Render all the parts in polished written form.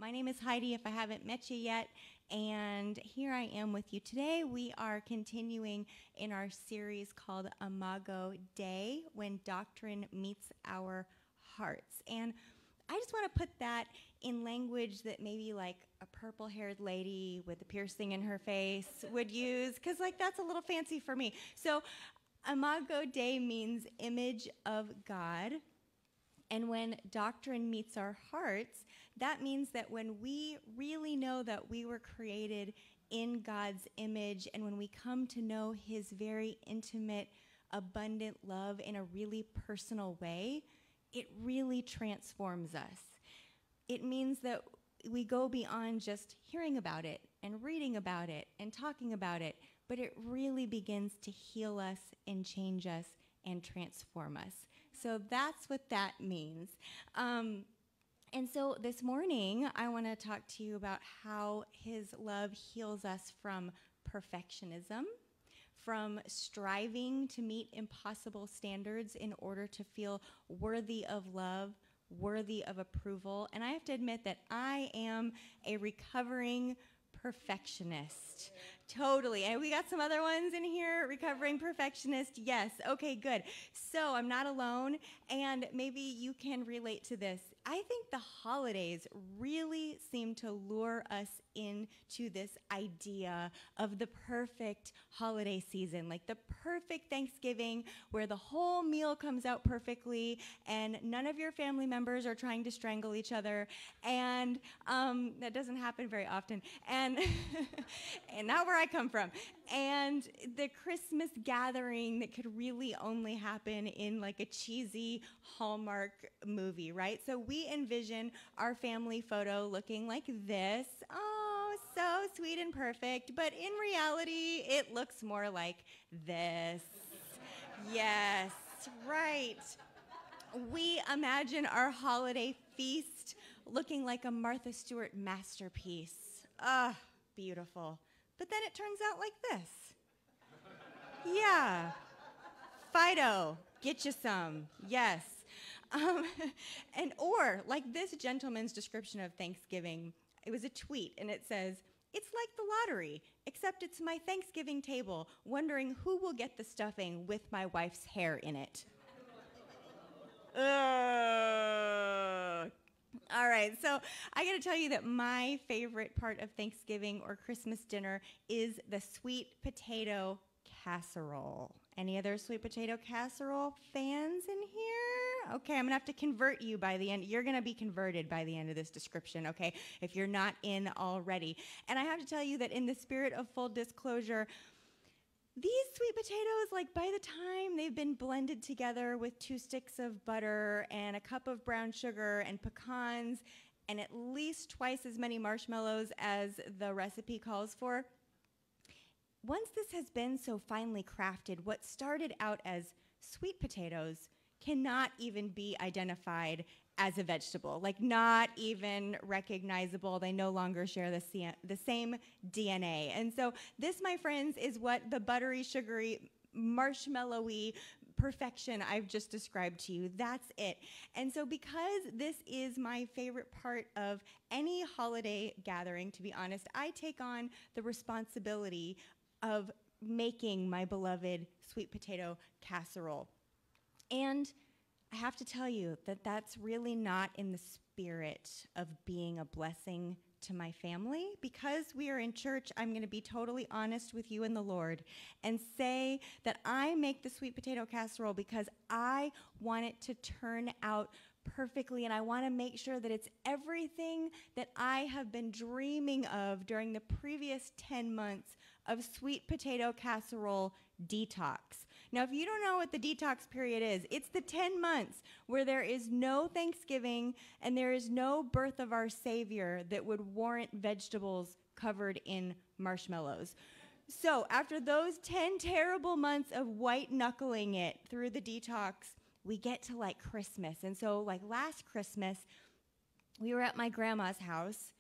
My name is Heidi, if I haven't met you yet, and here I am with you today. We are continuing in our series called Imago Dei, when doctrine meets our hearts. And I just want to put that in language that maybe like a purple-haired lady with a piercing in her face would use, because like that's a little fancy for me. So Imago Dei means image of God. And when doctrine meets our hearts, that means that when we really know that we were created in God's image, and when we come to know his very intimate, abundant love in a really personal way, it really transforms us. It means that we go beyond just hearing about it and reading about it and talking about it, but it really begins to heal us and change us and transform us. So that's what that means. And so this morning, I want to talk to you about how his love heals us from perfectionism, from striving to meet impossible standards in order to feel worthy of love, worthy of approval. And I have to admit that I am a recovering perfectionist. Totally. And we got some other ones in here, recovering perfectionist. Yes. Okay, good. So I'm not alone, and maybe you can relate to this. I think the holidays really seem to lure us into this idea of the perfect holiday season, like the perfect Thanksgiving where the whole meal comes out perfectly and none of your family members are trying to strangle each other, and that doesn't happen very often, and and not where I come from, and the Christmas gathering that could really only happen in like a cheesy Hallmark movie, right? So we envision our family photo looking like this. Oh, so sweet and perfect. But in reality, it looks more like this. Yes, right. We imagine our holiday feast looking like a Martha Stewart masterpiece. Ah, beautiful. But then it turns out like this. Yeah. Fido, get you some. Yes. Or like this gentleman's description of Thanksgiving. It was a tweet, and it says, "It's like the lottery, except it's my Thanksgiving table, wondering who will get the stuffing with my wife's hair in it." All right, so I got to tell you that my favorite part of Thanksgiving or Christmas dinner is the sweet potato casserole. Any other sweet potato casserole fans in here? Okay, I'm going to have to convert you by the end. You're going to be converted by the end of this description, okay, if you're not in already. And I have to tell you that in the spirit of full disclosure, these sweet potatoes, like by the time they've been blended together with 2 sticks of butter and a cup of brown sugar and pecans and at least twice as many marshmallows as the recipe calls for, once this has been so finely crafted, what started out as sweet potatoes cannot even be identified as a vegetable, like not even recognizable. They no longer share the same DNA. And so this, my friends, is what the buttery, sugary, marshmallowy perfection I've just described to you. That's it. And so because this is my favorite part of any holiday gathering, to be honest, I take on the responsibility of making my beloved sweet potato casserole. And I have to tell you that that's really not in the spirit of being a blessing to my family. Because we are in church, I'm going to be totally honest with you and the Lord and say that I make the sweet potato casserole because I want it to turn out perfectly, and I want to make sure that it's everything that I have been dreaming of during the previous 10 months of sweet potato casserole detox. Now, if you don't know what the detox period is, it's the 10 months where there is no Thanksgiving and there is no birth of our Savior that would warrant vegetables covered in marshmallows. So after those 10 terrible months of white knuckling it through the detox, we get to like Christmas. And so like last Christmas, we were at my grandma's house.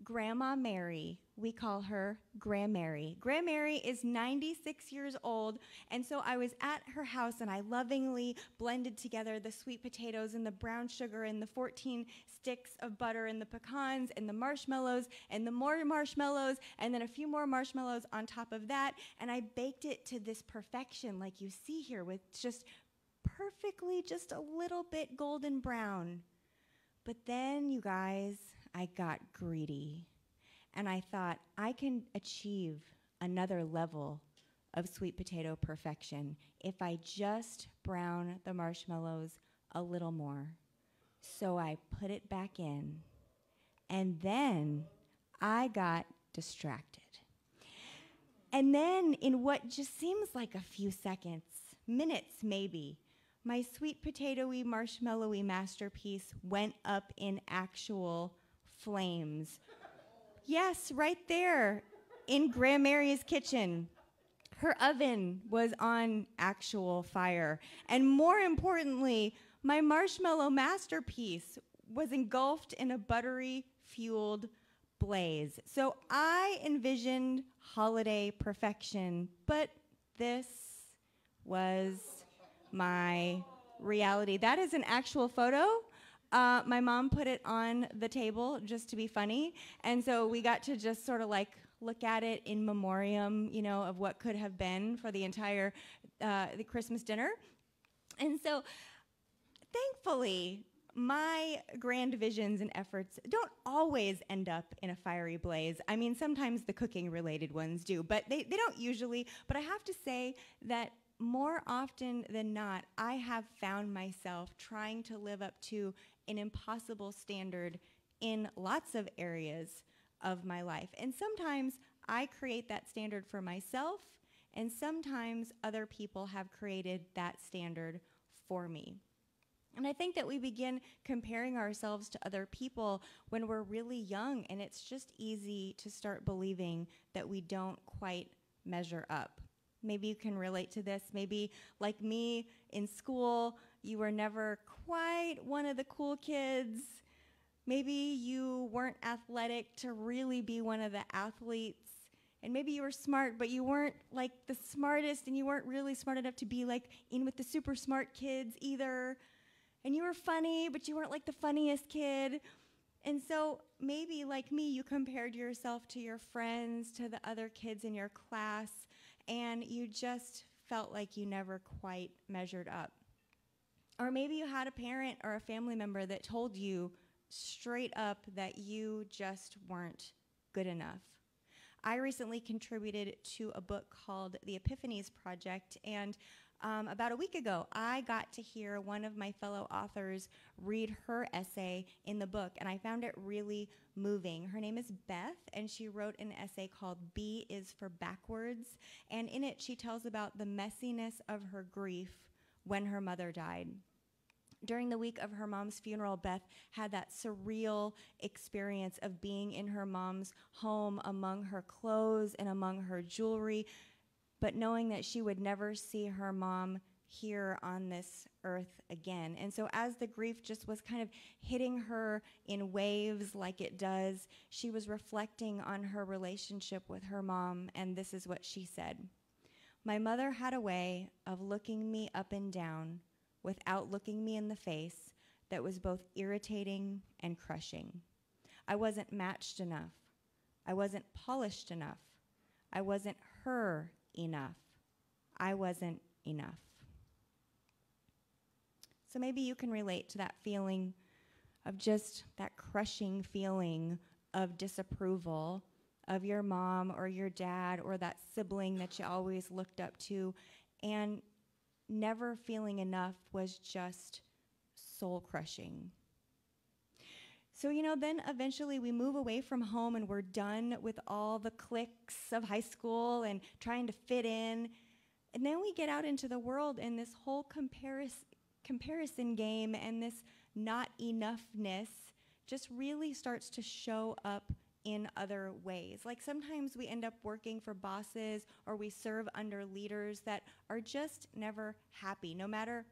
Grandma Mary. We call her Grandmary. Grandmary is 96 years old, and so I was at her house and I lovingly blended together the sweet potatoes and the brown sugar and the 14 sticks of butter and the pecans and the marshmallows and the more marshmallows and then a few more marshmallows on top of that, and I baked it to this perfection like you see here with just perfectly just a little bit golden brown. But then, you guys, I got greedy, and I thought I can achieve another level of sweet potato perfection if I just brown the marshmallows a little more. So I put it back in, and then I got distracted. And then in what just seems like a few seconds, minutes maybe, my sweet potatoey, marshmallowy masterpiece went up in actual flames. Yes, right there in Grandmary's kitchen. Her oven was on actual fire. And more importantly, my marshmallow masterpiece was engulfed in a buttery fueled blaze. So I envisioned holiday perfection, but this was my reality. That is an actual photo. My mom put it on the table just to be funny, and so we got to just sort of like look at it in memoriam, you know, of what could have been for the entire the Christmas dinner. And so, thankfully, my grand visions and efforts don't always end up in a fiery blaze. I mean, sometimes the cooking-related ones do, but they don't usually. But I have to say that more often than not, I have found myself trying to live up to an impossible standard in lots of areas of my life. And sometimes I create that standard for myself, and sometimes other people have created that standard for me. And I think that we begin comparing ourselves to other people when we're really young, and it's just easy to start believing that we don't quite measure up. Maybe you can relate to this. Maybe, like me, in school, you were never quite one of the cool kids. Maybe you weren't athletic to really be one of the athletes. And maybe you were smart, but you weren't like the smartest, and you weren't really smart enough to be like in with the super smart kids either. And you were funny, but you weren't like the funniest kid. And so maybe, like me, you compared yourself to your friends, to the other kids in your class, and you just felt like you never quite measured up. Or maybe you had a parent or a family member that told you straight up that you just weren't good enough. I recently contributed to a book called The Epiphanies Project, and about a week ago, I got to hear one of my fellow authors read her essay in the book, and I found it really moving. Her name is Beth, and she wrote an essay called B is for Backwards, and in it she tells about the messiness of her grief when her mother died. During the week of her mom's funeral, Beth had that surreal experience of being in her mom's home among her clothes and among her jewelry, but knowing that she would never see her mom here on this earth again. And so as the grief just was kind of hitting her in waves like it does, she was reflecting on her relationship with her mom, and this is what she said. My mother had a way of looking me up and down without looking me in the face that was both irritating and crushing. I wasn't matched enough. I wasn't polished enough. I wasn't her enough. I wasn't enough. So maybe you can relate to that feeling of just that crushing feeling of disapproval of your mom or your dad or that sibling that you always looked up to, and never feeling enough was just soul crushing. So, then eventually we move away from home and we're done with all the cliques of high school and trying to fit in. And then we get out into the world, and this whole comparison game and this not enoughness just really starts to show up in other ways. Like sometimes we end up working for bosses or we serve under leaders that are just never happy, no matter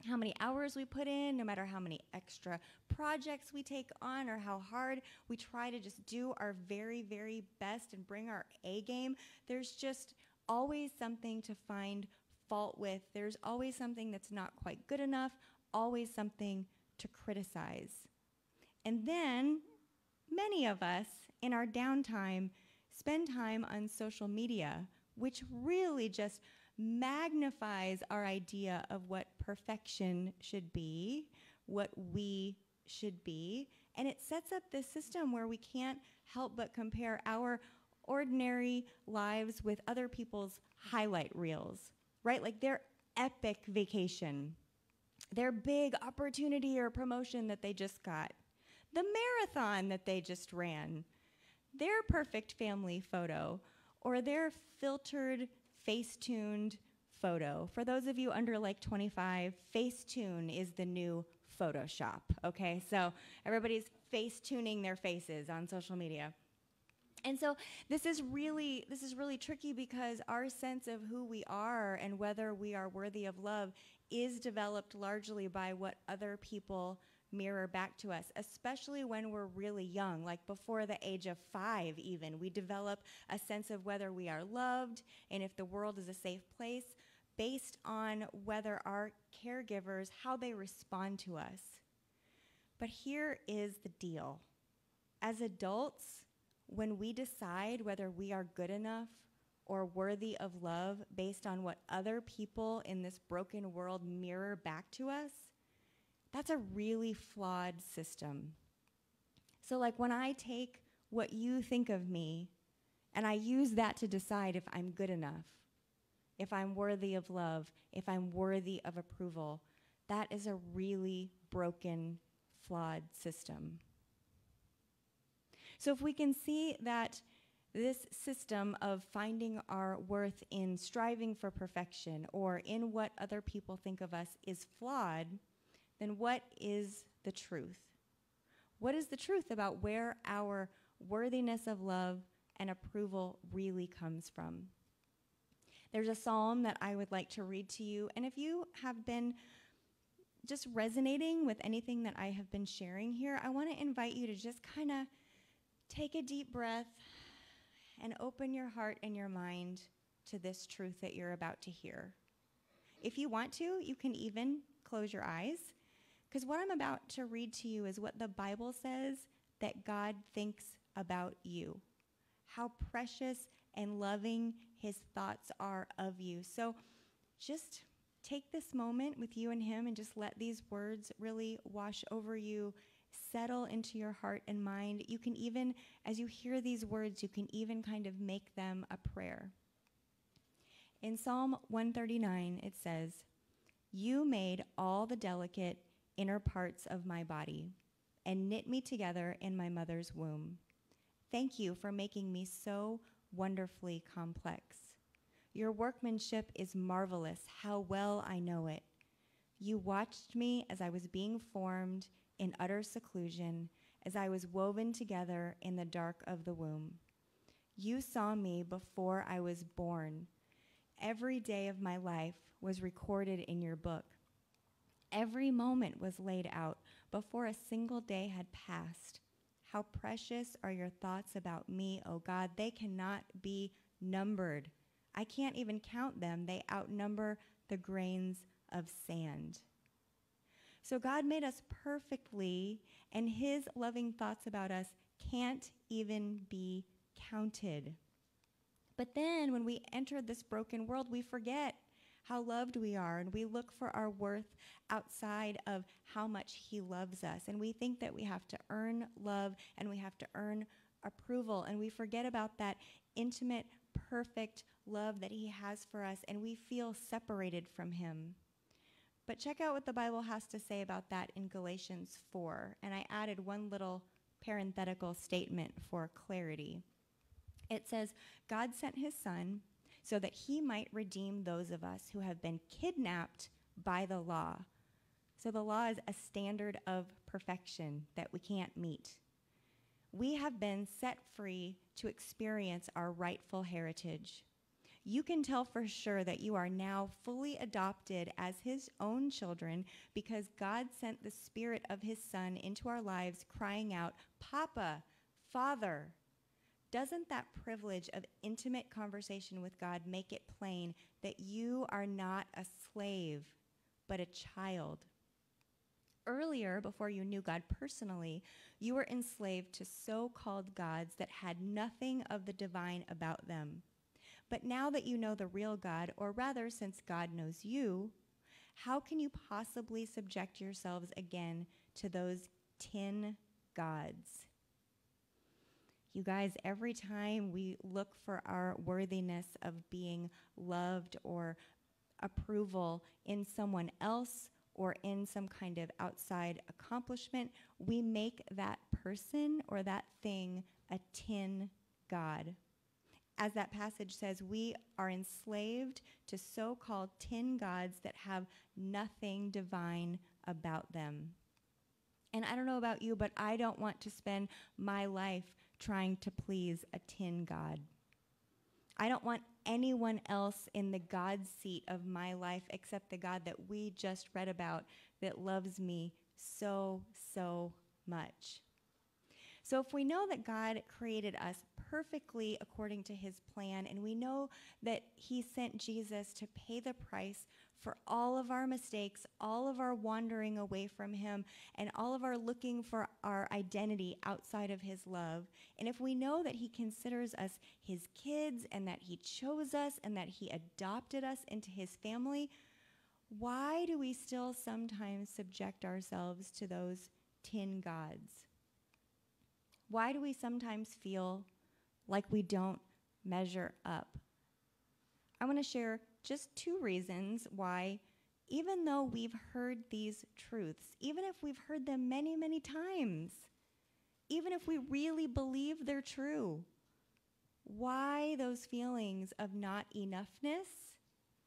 how many hours we put in, no matter how many extra projects we take on or how hard we try to just do our very, very best and bring our A game, there's just always something to find fault with. There's always something that's not quite good enough, always something to criticize. And then many of us in our downtime spend time on social media, which really just magnifies our idea of what perfection should be, what we should be, and it sets up this system where we can't help but compare our ordinary lives with other people's highlight reels, right? Like their epic vacation, their big opportunity or promotion that they just got, the marathon that they just ran, their perfect family photo, or their filtered Facetune photo. For those of you under like 25, Facetune is the new Photoshop, okay? So everybody's Facetuning their faces on social media. And so this is really tricky because our sense of who we are and whether we are worthy of love is developed largely by what other people mirror back to us, especially when we're really young, like before the age of 5 even. We develop a sense of whether we are loved and if the world is a safe place based on whether our caregivers, how they respond to us. But here is the deal. As adults, when we decide whether we are good enough or worthy of love based on what other people in this broken world mirror back to us, that's a really flawed system. So like when I take what you think of me and I use that to decide if I'm good enough, if I'm worthy of love, if I'm worthy of approval, that is a really broken, flawed system. So if we can see that this system of finding our worth in striving for perfection or in what other people think of us is flawed, then what is the truth? What is the truth about where our worthiness of love and approval really comes from? There's a psalm that I would like to read to you, and if you have been just resonating with anything that I have been sharing here, I want to invite you to just kind of take a deep breath and open your heart and your mind to this truth that you're about to hear. If you want to, you can even close your eyes, because what I'm about to read to you is what the Bible says that God thinks about you, how precious and loving his thoughts are of you. So just take this moment with you and him and just let these words really wash over you, settle into your heart and mind. You can even, as you hear these words, you can even kind of make them a prayer. In Psalm 139, it says, "You made all the delicate inner parts of my body and knit me together in my mother's womb. Thank you for making me so wonderfully complex. Your workmanship is marvelous. How well I know it. You watched me as I was being formed in utter seclusion, as I was woven together in the dark of the womb. You saw me before I was born. Every day of my life was recorded in your book. Every moment was laid out before a single day had passed. How precious are your thoughts about me, O God. They cannot be numbered. I can't even count them. They outnumber the grains of sand." So God made us perfectly, and his loving thoughts about us can't even be counted. But then when we enter this broken world, we forget how loved we are, and we look for our worth outside of how much he loves us. And we think that we have to earn love and we have to earn approval, and we forget about that intimate, perfect love that he has for us, and we feel separated from him. But check out what the Bible has to say about that in Galatians 4, and I added one little parenthetical statement for clarity. It says, "God sent his son so that he might redeem those of us who have been kidnapped by the law." So the law is a standard of perfection that we can't meet. "We have been set free to experience our rightful heritage. you can tell for sure that you are now fully adopted as his own children because God sent the Spirit of his Son into our lives, crying out, Papa, Father. Doesn't that privilege of intimate conversation with God make it plain that you are not a slave, but a child? Earlier, before you knew God personally, you were enslaved to so-called gods that had nothing of the divine about them. But now that you know the real God, or rather, since God knows you, how can you possibly subject yourselves again to those tin gods? You guys, every time we look for our worthiness of being loved or approval in someone else or in some kind of outside accomplishment, we make that person or that thing a tin god. As that passage says, we are enslaved to so-called tin gods that have nothing divine about them. And I don't know about you, but I don't want to spend my life trying to please a tin god. I don't want anyone else in the God seat of my life except the God that we just read about that loves me so, so much. So if we know that God created us perfectly according to his plan, and we know that he sent Jesus to pay the price for all of our mistakes, all of our wandering away from him, and all of our looking for our identity outside of his love, and if we know that he considers us his kids and that he chose us and that he adopted us into his family, why do we still sometimes subject ourselves to those tin gods? Why do we sometimes feel like we don't measure up? I want to share just 2 reasons why, even though we've heard these truths, even if we've heard them many, many times, even if we really believe they're true, why those feelings of not enoughness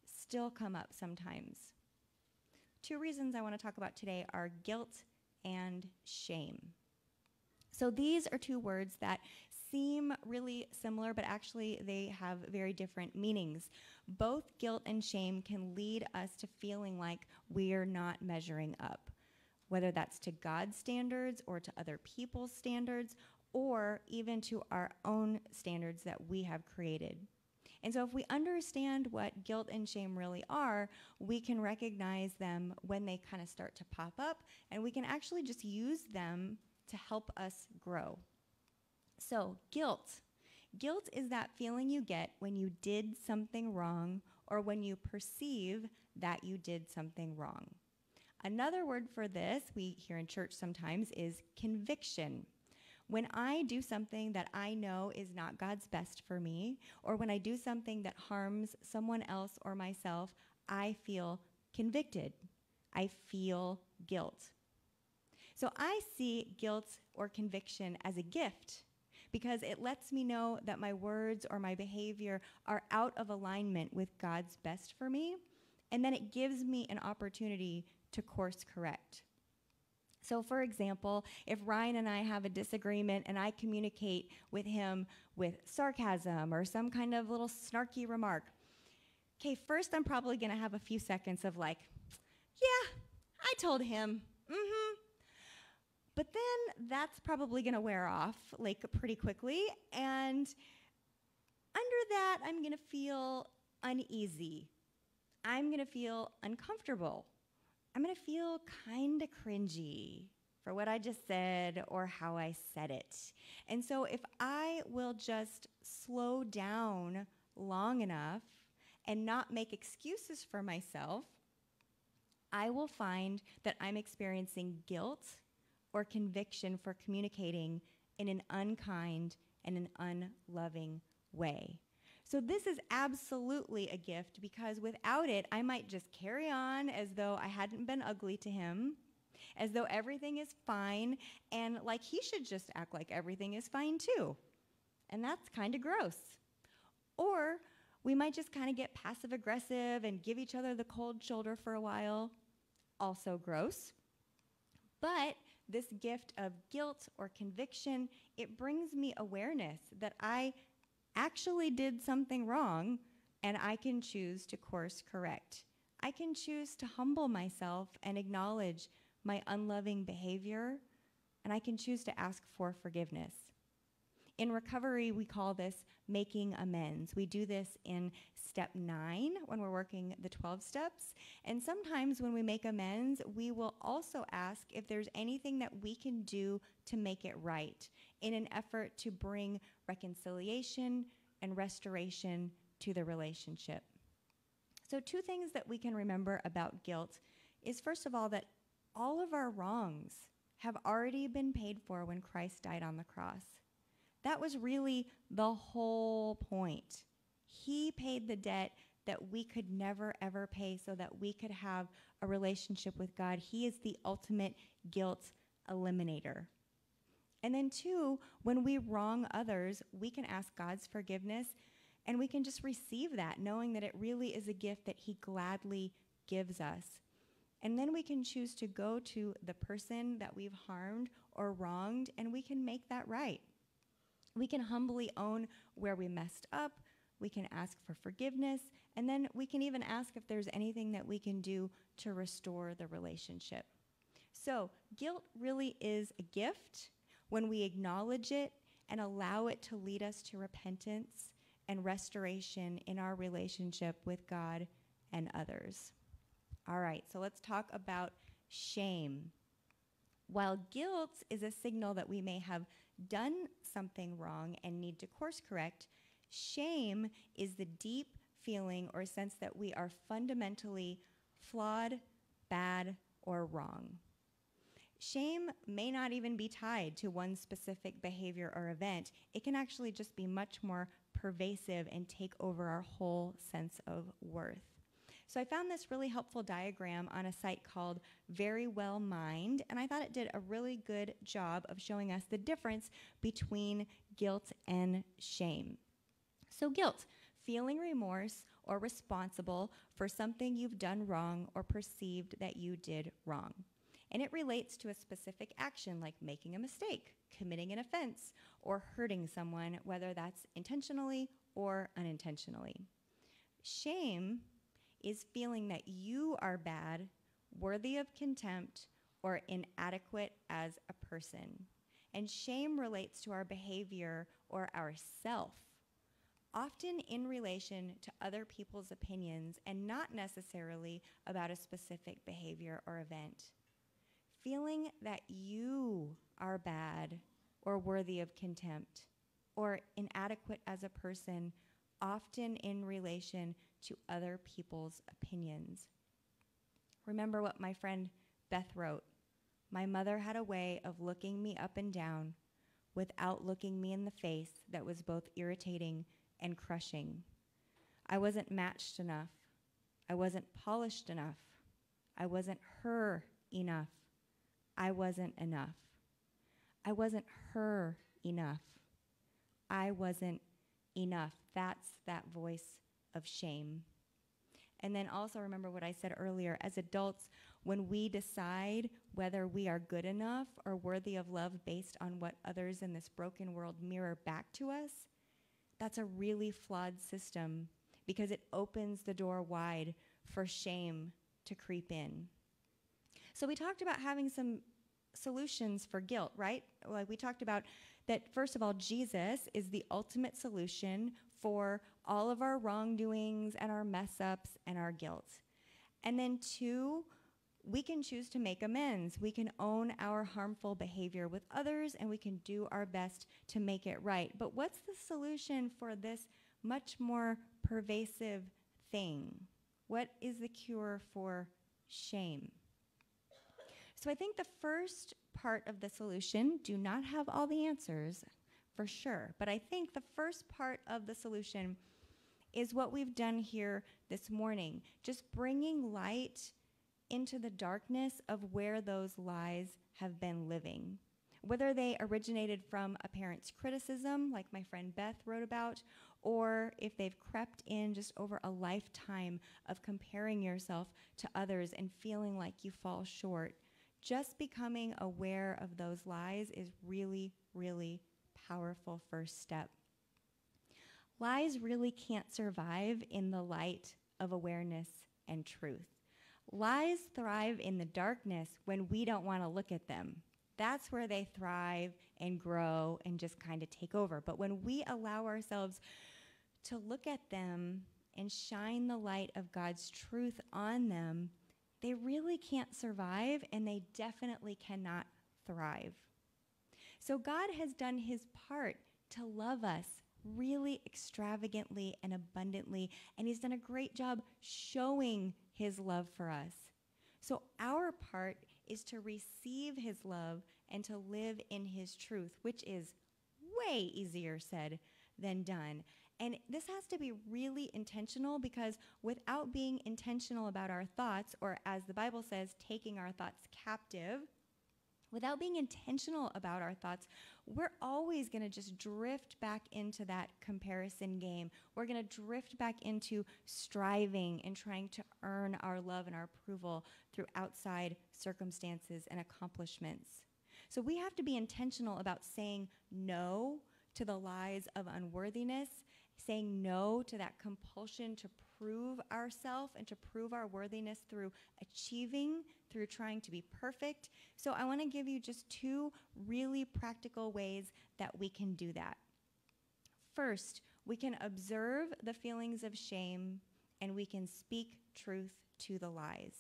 still come up sometimes. 2 reasons I want to talk about today are guilt and shame. So these are 2 words that seem really similar, but actually they have very different meanings. Both guilt and shame can lead us to feeling like we're not measuring up, whether that's to God's standards or to other people's standards, or even to our own standards that we have created. And so if we understand what guilt and shame really are, we can recognize them when they kind of start to pop up, and we can actually just use them to help us grow. So guilt. Guilt is that feeling you get when you did something wrong or when you perceive that you did something wrong. Another word for this, we hear in church sometimes, is conviction. When I do something that I know is not God's best for me, or when I do something that harms someone else or myself, I feel convicted. I feel guilt. So I see guilt or conviction as a gift because it lets me know that my words or my behavior are out of alignment with God's best for me, and then it gives me an opportunity to course correct. So for example, if Ryan and I have a disagreement and I communicate with him with sarcasm or some kind of little snarky remark, okay, first I'm probably going to have a few seconds of like, yeah, I told him, But then that's probably going to wear off like pretty quickly, and under that I'm going to feel uneasy. I'm going to feel uncomfortable. I'm going to feel kind of cringy for what I just said or how I said it. And so if I will just slow down long enough and not make excuses for myself, I will find that I'm experiencing guilt or conviction for communicating in an unkind and an unloving way. So this is absolutely a gift because without it, I might just carry on as though I hadn't been ugly to him, as though everything is fine, and like he should just act like everything is fine too. And that's kind of gross. Or we might just kind of get passive aggressive and give each other the cold shoulder for a while. Also gross. But this gift of guilt or conviction, it brings me awareness that I actually did something wrong, and I can choose to course correct. I can choose to humble myself and acknowledge my unloving behavior, and I can choose to ask for forgiveness. In recovery, we call this making amends. We do this in step 9 when we're working the 12 steps. And sometimes when we make amends, we will also ask if there's anything that we can do to make it right in an effort to bring reconciliation and restoration to the relationship. So 2 things that we can remember about guilt is, first of all, that all of our wrongs have already been paid for when Christ died on the cross. That was really the whole point. He paid the debt that we could never, ever pay so that we could have a relationship with God. He is the ultimate guilt eliminator. And then 2, when we wrong others, we can ask God's forgiveness, and we can just receive that, knowing that it really is a gift that he gladly gives us. And then we can choose to go to the person that we've harmed or wronged, and we can make that right. We can humbly own where we messed up, we can ask for forgiveness, and then we can even ask if there's anything that we can do to restore the relationship. So guilt really is a gift when we acknowledge it and allow it to lead us to repentance and restoration in our relationship with God and others. All right, so let's talk about shame. While guilt is a signal that we may have done something wrong and need to course correct, shame is the deep feeling or sense that we are fundamentally flawed, bad, or wrong. Shame may not even be tied to one specific behavior or event. It can actually just be much more pervasive and take over our whole sense of worth. So I found this really helpful diagram on a site called Very Well Mind, and I thought it did a really good job of showing us the difference between guilt and shame. So guilt, feeling remorse or responsible for something you've done wrong or perceived that you did wrong. And it relates to a specific action like making a mistake, committing an offense, or hurting someone, whether that's intentionally or unintentionally. Shame is feeling that you are bad, worthy of contempt, or inadequate as a person. And shame relates to our behavior or our self, often in relation to other people's opinions and not necessarily about a specific behavior or event. Feeling that you are bad or worthy of contempt or inadequate as a person, often in relation to other people's opinions. Remember what my friend Beth wrote. My mother had a way of looking me up and down without looking me in the face that was both irritating and crushing. I wasn't matched enough. I wasn't polished enough. I wasn't her enough. I wasn't enough. I wasn't her enough. I wasn't enough. That's that voice of shame. And then also remember what I said earlier. As adults, when we decide whether we are good enough or worthy of love based on what others in this broken world mirror back to us, that's a really flawed system because it opens the door wide for shame to creep in. So we talked about having some solutions for guilt, right? Like we talked about that, first of all, Jesus is the ultimate solution for all of our wrongdoings and our mess ups and our guilt. And then 2, we can choose to make amends. We can own our harmful behavior with others and we can do our best to make it right. But what's the solution for this much more pervasive thing? What is the cure for shame? So I think the first part of the solution, do not have all the answers for sure, but I think the first part of the solution is what we've done here this morning, just bringing light into the darkness of where those lies have been living. Whether they originated from a parent's criticism, like my friend Beth wrote about, or if they've crept in just over a lifetime of comparing yourself to others and feeling like you fall short. Just becoming aware of those lies is really, really powerful first step. Lies really can't survive in the light of awareness and truth. Lies thrive in the darkness when we don't want to look at them. That's where they thrive and grow and just kind of take over. But when we allow ourselves to look at them and shine the light of God's truth on them, they really can't survive, and they definitely cannot thrive. So God has done his part to love us really extravagantly and abundantly, and he's done a great job showing his love for us. So our part is to receive his love and to live in his truth, which is way easier said than done. And this has to be really intentional, because without being intentional about our thoughts, or as the Bible says, taking our thoughts captive, without being intentional about our thoughts, we're always going to just drift back into that comparison game. We're going to drift back into striving and trying to earn our love and our approval through outside circumstances and accomplishments. So we have to be intentional about saying no to the lies of unworthiness, saying no to that compulsion to prove ourselves and to prove our worthiness through achieving, through trying to be perfect. So I want to give you just 2 really practical ways that we can do that. First, we can observe the feelings of shame, and we can speak truth to the lies.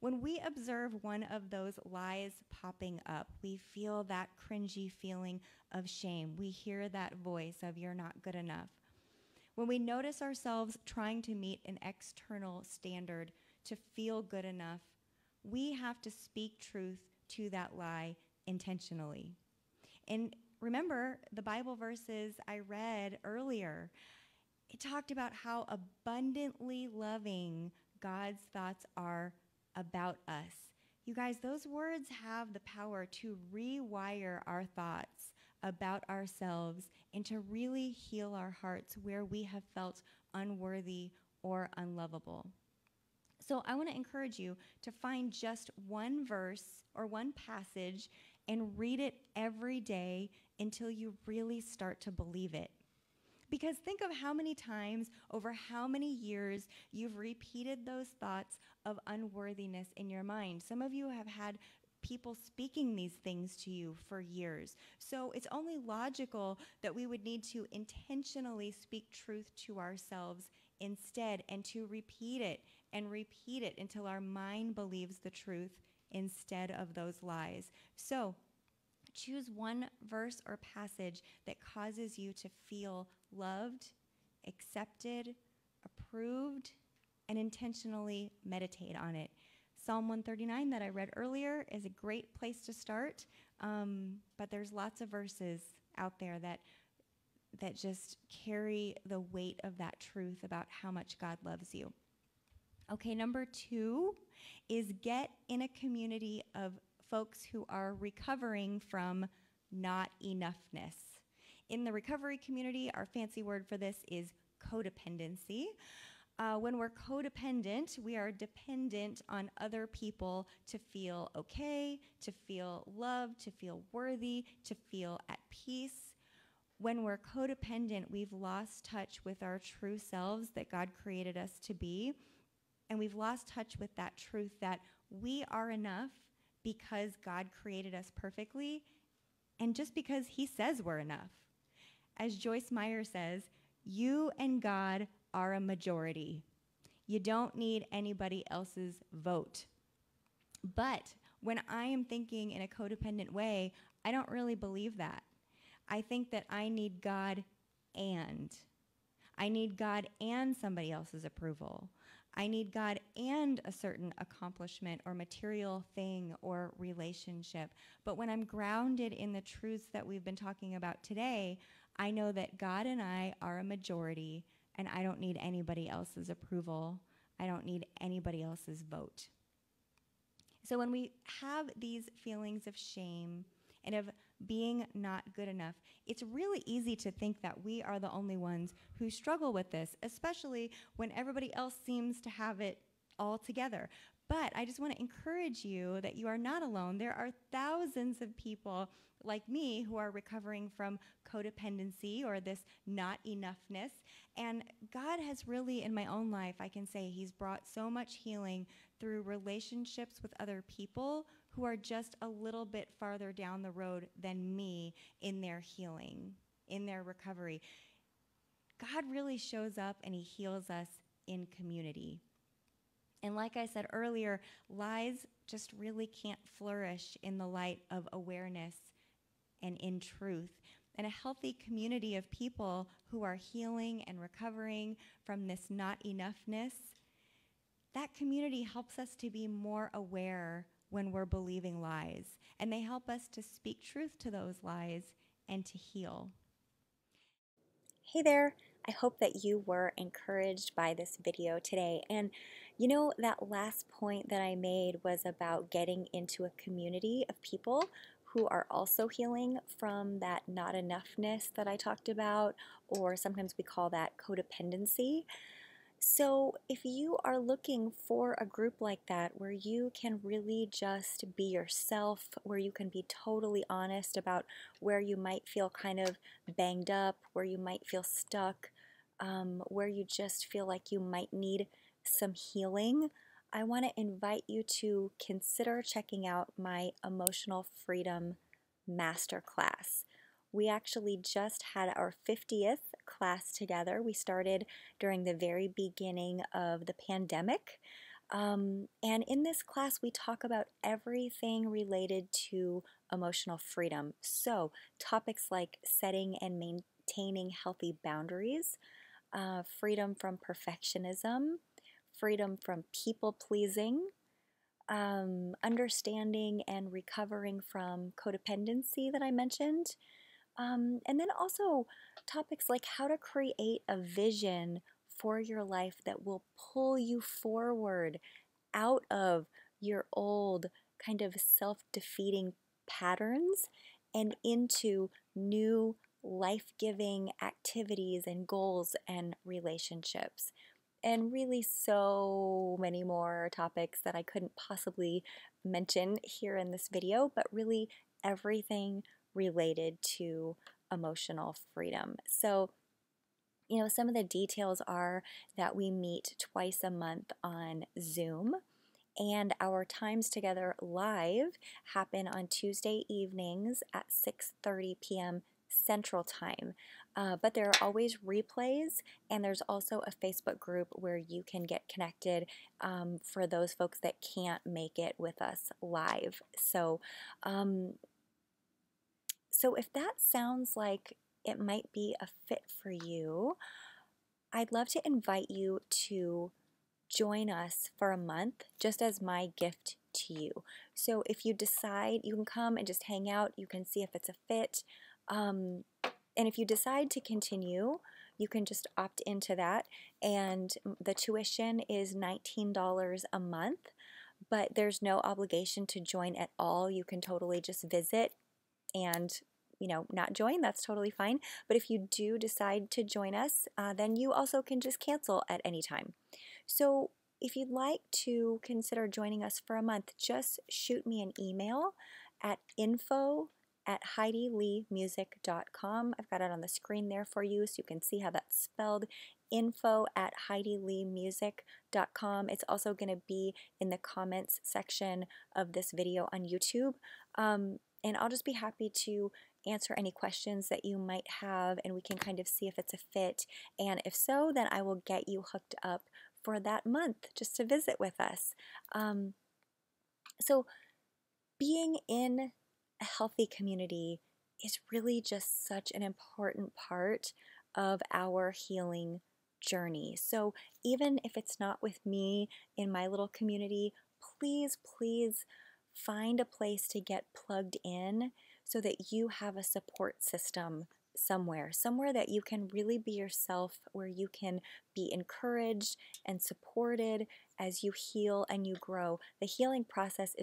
When we observe one of those lies popping up, we feel that cringy feeling of shame. We hear that voice of "you're not good enough." When we notice ourselves trying to meet an external standard to feel good enough, we have to speak truth to that lie intentionally. And remember the Bible verses I read earlier. It talked about how abundantly loving God's thoughts are about us. You guys, those words have the power to rewire our thoughts about ourselves and to really heal our hearts where we have felt unworthy or unlovable. So I want to encourage you to find just one verse or one passage and read it every day until you really start to believe it. Because think of how many times over how many years you've repeated those thoughts of unworthiness in your mind. Some of you have had people speaking these things to you for years. So it's only logical that we would need to intentionally speak truth to ourselves instead, and to repeat it until our mind believes the truth instead of those lies. So choose one verse or passage that causes you to feel loved, accepted, approved, and intentionally meditate on it. Psalm 139 that I read earlier is a great place to start, but there's lots of verses out there that just carry the weight of that truth about how much God loves you. Okay, number 2 is get in a community of folks who are recovering from not enoughness. In the recovery community, our fancy word for this is codependency. When we're codependent, we are dependent on other people to feel okay, to feel loved, to feel worthy, to feel at peace. When we're codependent, we've lost touch with our true selves that God created us to be, and we've lost touch with that truth that we are enough because God created us perfectly, and just because he says we're enough. As Joyce Meyer says, you and God are a majority. You don't need anybody else's vote. But when I am thinking in a codependent way, I don't really believe that. I think that I need God and somebody else's approval. I need God and a certain accomplishment or material thing or relationship. But when I'm grounded in the truths that we've been talking about today, I know that God and I are a majority, and I don't need anybody else's approval. I don't need anybody else's vote. So when we have these feelings of shame and of being not good enough, it's really easy to think that we are the only ones who struggle with this, especially when everybody else seems to have it all together. But I just want to encourage you that you are not alone. There are thousands of people like me who are recovering from codependency or this not enoughness. And God has really, in my own life, I can say He's brought so much healing through relationships with other people who are just a little bit farther down the road than me in their healing, in their recovery. God really shows up and He heals us in community. And like I said earlier, lies just really can't flourish in the light of awareness and in truth. And a healthy community of people who are healing and recovering from this not enoughness, that community helps us to be more aware when we're believing lies. And they help us to speak truth to those lies and to heal. Hey there, I hope that you were encouraged by this video today. And you know, that last point that I made was about getting into a community of people who are also healing from that not enoughness that I talked about, or sometimes we call that codependency. So, if you are looking for a group like that where you can really just be yourself, where you can be totally honest about where you might feel kind of banged up, where you might feel stuck, where you just feel like you might need some healing, I want to invite you to consider checking out my Emotional Freedom Masterclass. We actually just had our 50th class together. We started during the very beginning of the pandemic. And in this class, we talk about everything related to emotional freedom. So, topics like setting and maintaining healthy boundaries, freedom from perfectionism, freedom from people pleasing, understanding and recovering from codependency that I mentioned. And then also topics like how to create a vision for your life that will pull you forward out of your old kind of self-defeating patterns and into new life-giving activities and goals and relationships. And really, so many more topics that I couldn't possibly mention here in this video, but really everything related to emotional freedom. So, you know, some of the details are that we meet twice a month on Zoom, and our times together live happen on Tuesday evenings at 6:30 p.m. Central Time. But there are always replays, and there's also a Facebook group where you can get connected for those folks that can't make it with us live. So if that sounds like it might be a fit for you, I'd love to invite you to join us for a month just as my gift to you. So if you decide, you can come and just hang out, you can see if it's a fit. And if you decide to continue, you can just opt into that. And the tuition is $19 a month, but there's no obligation to join at all. You can totally just visit and not join. That's totally fine. But if you do decide to join us, then you also can just cancel at any time. So if you'd like to consider joining us for a month, just shoot me an email at info@HeidiLeeMusic.com. I've got it on the screen there for you so you can see how that's spelled. info@HeidiLeeMusic.com. It's also going to be in the comments section of this video on YouTube. And I'll just be happy to answer any questions that you might have, and we can kind of see if it's a fit. And if so, then I will get you hooked up for that month just to visit with us. So being in a healthy community is really just such an important part of our healing journey. So even if it's not with me in my little community, please find a place to get plugged in so that you have a support system somewhere that you can really be yourself, where you can be encouraged and supported as you heal and you grow. The healing process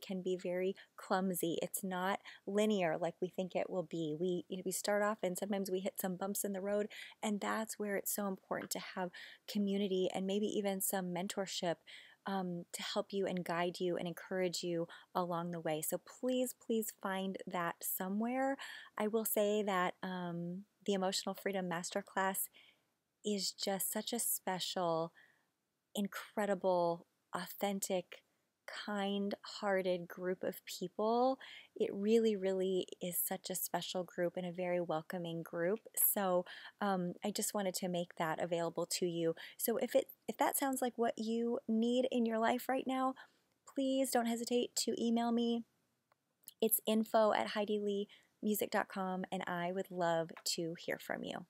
can be very clumsy. It's not linear like we think it will be. We start off and sometimes we hit some bumps in the road, and that's where it's so important to have community and maybe even some mentorship to help you and guide you and encourage you along the way. So please, please find that somewhere. I will say that the Emotional Freedom Masterclass is just such a special, incredible, authentic, kind hearted group of people. It really, really is such a special group and a very welcoming group. So I just wanted to make that available to you. So if that sounds like what you need in your life right now, please don't hesitate to email me. It's info@HeidiLeeMusic.com, and I would love to hear from you.